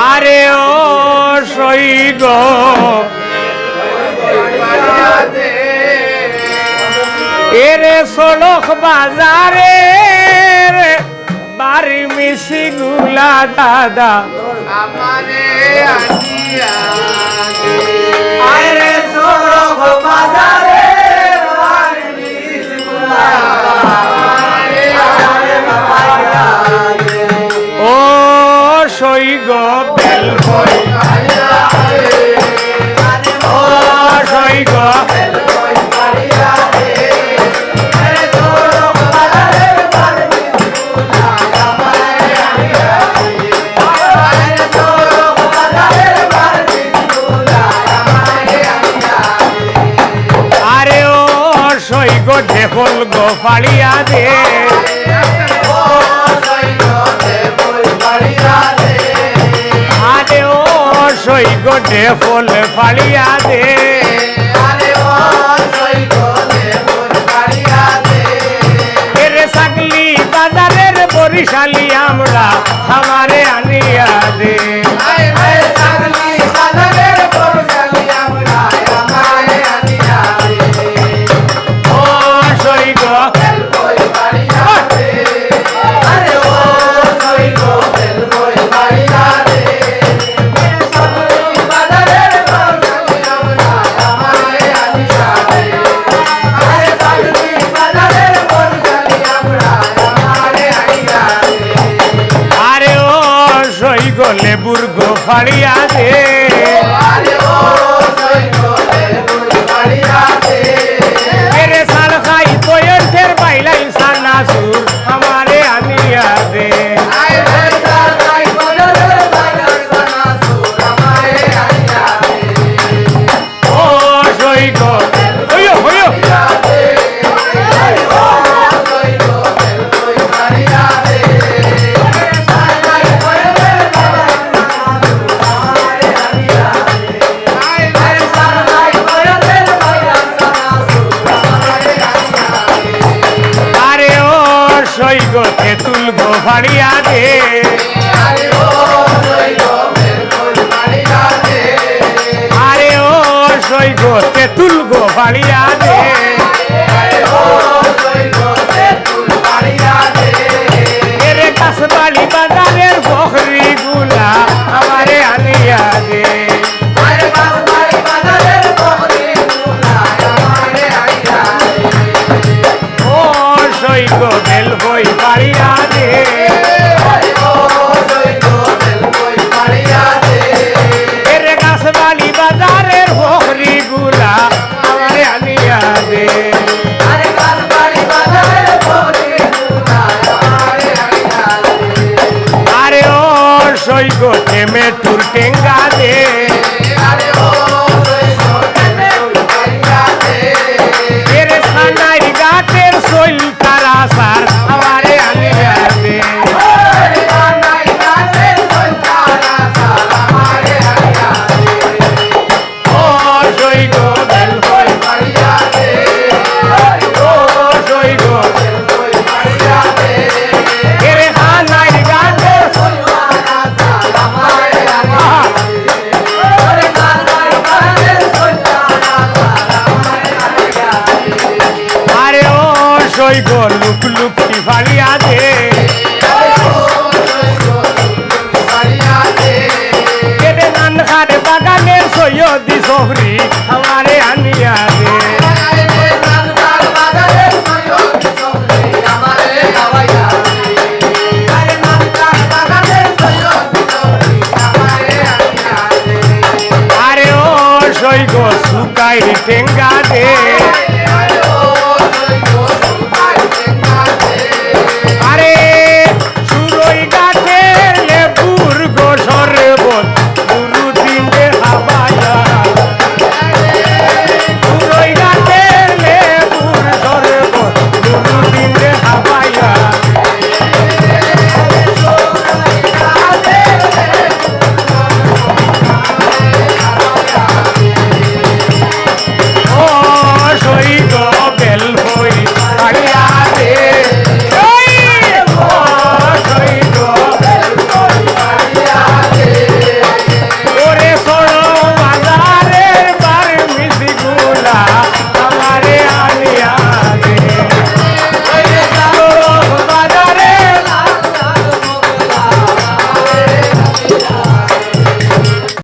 আরে ও সইগ এরে সড়ক বাজারে বাড়ি মিশি গুলা দাদা আমারে আনিয়া দে আরে সড়ক বাজারে বাড়ি মিশি গুলা ও সইগ বেল বই ও সইগ আরে ও সইগ ঢেকল গো ফাড়িয়া দে আরে ও সইগ ঢেকল ফাড়িয়া দে এরে সাগলি বাজারের বরিশালি আমরা আমারে আনিয়া দে ও সইগ আরে ও সইগ লেবুর গো ফাড়িয়া দে এরে সাল খাই তোয়ের বাইলাই সানা সুর আমারে আনিয়া দে ও সইগ হইও হইও আরে ও সইগ তেঁতুল গো ফাড়িয়া দে আরে ও সইগ তেঁতুল গো ফাড়িয়া দে এরে কাশবাড়ি বাজারের বকরি গুলা আমারে আনিয়া দে ও সইগ বেল বই ফাড়িয়া দে এরে কাশবাড়ি বাজারের বকরি গুলা আমারে আনিয়া দে আরে ও সইগ টেমেটুর টেঙ্গা দে এরে সানাই গাটের সইল তারা সার আমারে আনিয়া দে ও সইগ বেল বই ও সইগ এরে সানাই গাটের আরে ও সইগ লুক লুকি ফাড়িয়া দে এরে নানখার বাগানের সৈয়দি সহরি আমারে আনিয়া দে আরে ও সইগ সুকাই টেঙ্গা